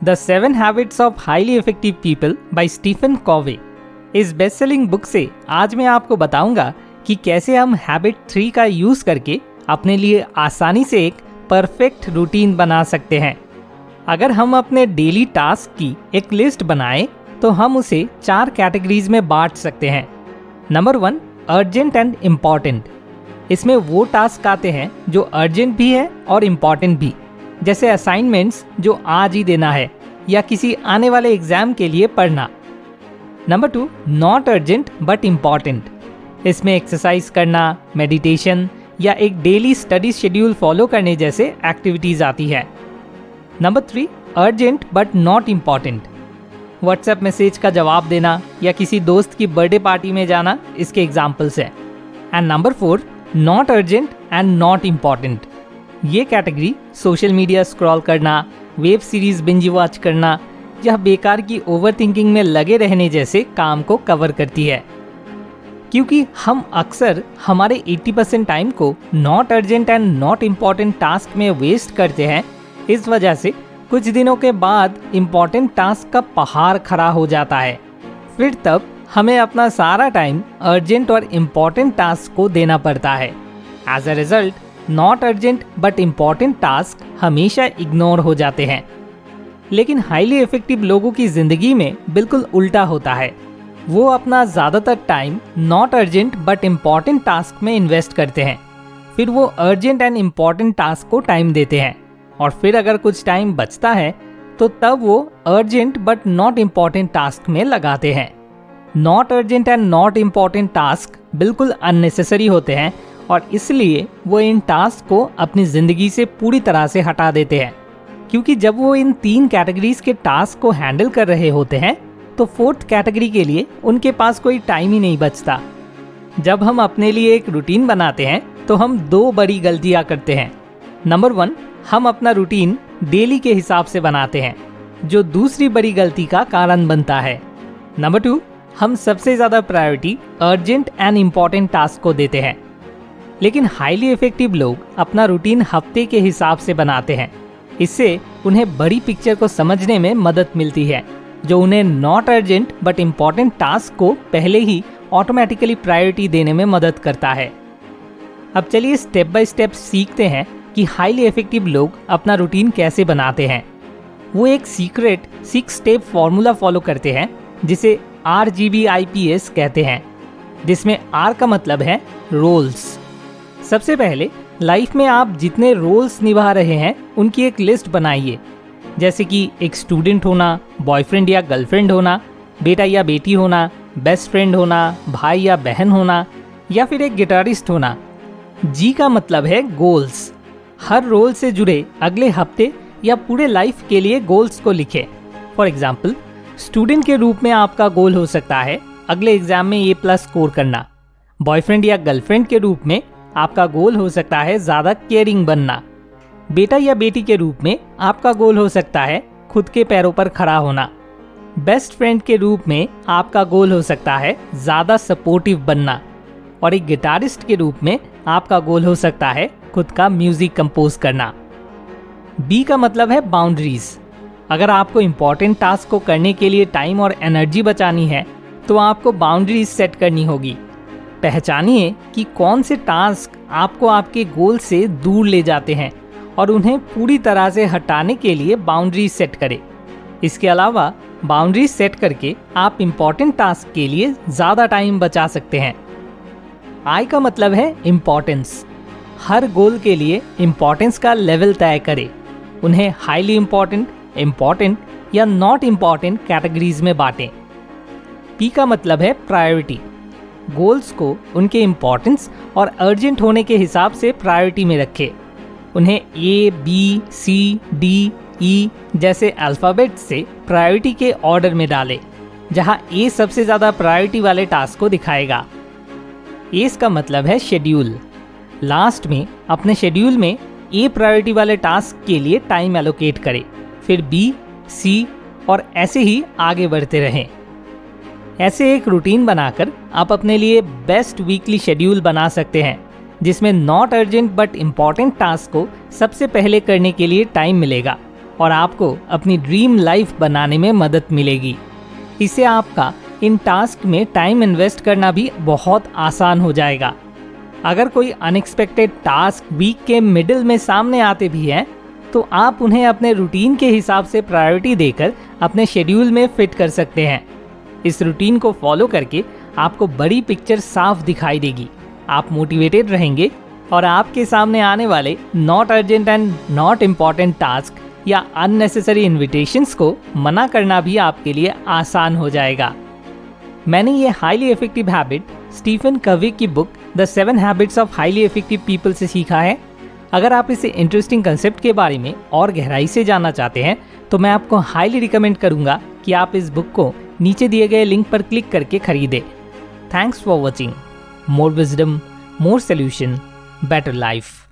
The 7 habits of highly effective people by Stephen Covey. इस best selling book से आज मैं आपको बताऊंगा कि कैसे हम हैबिट 3 का यूज करके अपने लिए आसानी से एक परफेक्ट रूटीन बना सकते हैं। अगर हम अपने डेली टास्क की एक लिस्ट बनाएं तो हम उसे 4 कैटेगरीज में बांट सकते हैं। Number 1, urgent and important. इसमें वो टास्क आते हैं जो अर्जेंट भी है और इम्पॉर्टेंट भी, जैसे असाइनमेंट्स जो आज ही देना है या किसी आने वाले एग्जाम के लिए पढ़ना। Number 2, not urgent but important. इसमें एक्सरसाइज करना, मेडिटेशन या एक डेली स्टडी शेड्यूल फॉलो करने जैसे एक्टिविटीज आती है। Number 3, urgent but not important. WhatsApp message का जवाब देना या किसी दोस्त की बर्थडे पार्टी में जाना इसके एग्जाम्पल्स हैं। And number 4, not urgent and not important. ये कैटेगरी सोशल मीडिया स्क्रॉल करना, वेब सीरीज बिंज वॉच करना या बेकार की ओवरथिंकिंग में लगे रहने जैसे काम को कवर करती है। क्योंकि हम अक्सर हमारे 80% टाइम को not urgent and not important task में वेस्ट करते हैं, इस वजह से कुछ दिनों के बाद इम्पॉर्टेंट टास्क का पहाड़ खड़ा हो जाता है। फिर तब हमें अपना सारा टाइम अर्जेंट और इम्पॉर्टेंट टास्क को देना पड़ता है। As a result not urgent but important task हमेशा इग्नोर हो जाते हैं। लेकिन हाईली इफेक्टिव लोगों की जिंदगी में बिल्कुल उल्टा होता है। वो अपना ज़्यादातर time not urgent but important task में इन्वेस्ट करते हैं, फिर वो अर्जेंट एंड इम्पॉर्टेंट टास्क को टाइम देते हैं, और फिर अगर कुछ टाइम बचता है तो तब वो urgent but not important task में लगाते हैं। Not urgent and not important task बिल्कुल अननेसेसरी होते हैं और इसलिए वो इन टास्क को अपनी ज़िंदगी से पूरी तरह से हटा देते हैं। क्योंकि जब वो इन 3 कैटेगरीज के टास्क को हैंडल कर रहे होते हैं तो 4th कैटेगरी के लिए उनके पास कोई टाइम ही नहीं बचता। जब हम अपने लिए एक रूटीन बनाते हैं तो हम 2 बड़ी गलतियां करते हैं। नंबर 1, हम अपना रूटीन डेली के हिसाब से बनाते हैं, जो दूसरी बड़ी गलती का कारण बनता है। नंबर 2, हम सबसे ज़्यादा priority urgent and important task को देते हैं। लेकिन हाईली इफेक्टिव लोग अपना रूटीन हफ्ते के हिसाब से बनाते हैं। इससे उन्हें बड़ी पिक्चर को समझने में मदद मिलती है, जो उन्हें not urgent but important task को पहले ही ऑटोमेटिकली प्रायोरिटी देने में मदद करता है। अब चलिए स्टेप बाय स्टेप सीखते हैं कि हाईली इफेक्टिव लोग अपना रूटीन कैसे बनाते हैं। वो एक सीक्रेट 6 स्टेप फॉर्मूला फॉलो करते हैं जिसे RGBIPS कहते हैं, जिसमें R का मतलब है रोल्स। सबसे पहले लाइफ में आप जितने रोल्स निभा रहे हैं उनकी एक लिस्ट बनाइए, जैसे कि एक स्टूडेंट होना, बॉयफ्रेंड या गर्लफ्रेंड होना, बेटा या बेटी होना, बेस्ट फ्रेंड होना, भाई या बहन होना, या फिर एक गिटारिस्ट होना। G का मतलब है गोल्स। हर रोल से जुड़े अगले हफ्ते या पूरे लाइफ के लिए गोल्स को लिखें। फॉर एग्जाम्पल, स्टूडेंट के रूप में आपका गोल हो सकता है अगले एग्जाम में A+ स्कोर करना। बॉयफ्रेंड या गर्लफ्रेंड के रूप में आपका गोल हो सकता है ज़्यादा केयरिंग बनना। बेटा या बेटी के रूप में आपका गोल हो सकता है खुद के पैरों पर खड़ा होना। बेस्ट फ्रेंड के रूप में आपका गोल हो सकता है ज़्यादा सपोर्टिव बनना। और एक गिटारिस्ट के रूप में आपका गोल हो सकता है खुद का म्यूजिक कंपोज करना। B का मतलब है बाउंड्रीज। अगर आपको इम्पोर्टेंट टास्क को करने के लिए टाइम और एनर्जी बचानी है तो आपको बाउंड्रीज सेट करनी होगी। पहचानिए कि कौन से टास्क आपको आपके गोल से दूर ले जाते हैं और उन्हें पूरी तरह से हटाने के लिए बाउंड्रीज सेट करें। इसके अलावा बाउंड्रीज सेट करके आप इम्पॉर्टेंट टास्क के लिए ज़्यादा टाइम बचा सकते हैं। I का मतलब है इम्पॉर्टेंस। हर गोल के लिए इम्पॉर्टेंस का लेवल तय करें। उन्हें हाईली इम्पॉर्टेंट, इम्पॉर्टेंट या नॉट इम्पॉर्टेंट कैटेगरीज में बांटें। P का मतलब है प्रायोरिटी। गोल्स को उनके इम्पॉर्टेंस और अर्जेंट होने के हिसाब से प्रायोरिटी में रखें। उन्हें A, B, C, D, E जैसे अल्फ़ाबेट से प्रायोरिटी के ऑर्डर में डालें, जहां A सबसे ज़्यादा प्रायोरिटी वाले टास्क को दिखाएगा। A का मतलब है शेड्यूल। लास्ट में अपने शेड्यूल में A प्रायोरिटी वाले टास्क के लिए टाइम एलोकेट करें, फिर B, C और ऐसे ही आगे बढ़ते रहें। ऐसे एक रूटीन बनाकर आप अपने लिए बेस्ट वीकली शेड्यूल बना सकते हैं, जिसमें not urgent but important task को सबसे पहले करने के लिए टाइम मिलेगा और आपको अपनी ड्रीम लाइफ बनाने में मदद मिलेगी। इससे आपका इन टास्क में टाइम इन्वेस्ट करना भी बहुत आसान हो जाएगा। अगर कोई अनएक्सपेक्टेड टास्क वीक के मिडिल में सामने आते भी हैं तो आप उन्हें अपने रूटीन के हिसाब से प्रायोरिटी देकर अपने शेड्यूल में फिट कर सकते हैं। इस रूटीन को फॉलो करके आपको बड़ी पिक्चर साफ दिखाई देगी, आप मोटिवेटेड रहेंगे और आपके सामने आने वाले not urgent and not important task या अननेसेसरी इन्विटेशंस को मना करना भी आपके लिए आसान हो जाएगा। मैंने ये हाईली इफेक्टिव हैबिट स्टीफन कवी की book the 7 habits of highly effective people से सीखा है। अगर आप इस इंटरेस्टिंग कंसेप्ट के बारे में और गहराई से जानना चाहते हैं तो मैं आपको हाईली रिकमेंड करूंगा कि आप इस बुक को नीचे दिए गए लिंक पर क्लिक करके खरीदें। Thanks for watching. More wisdom, more solution, better life.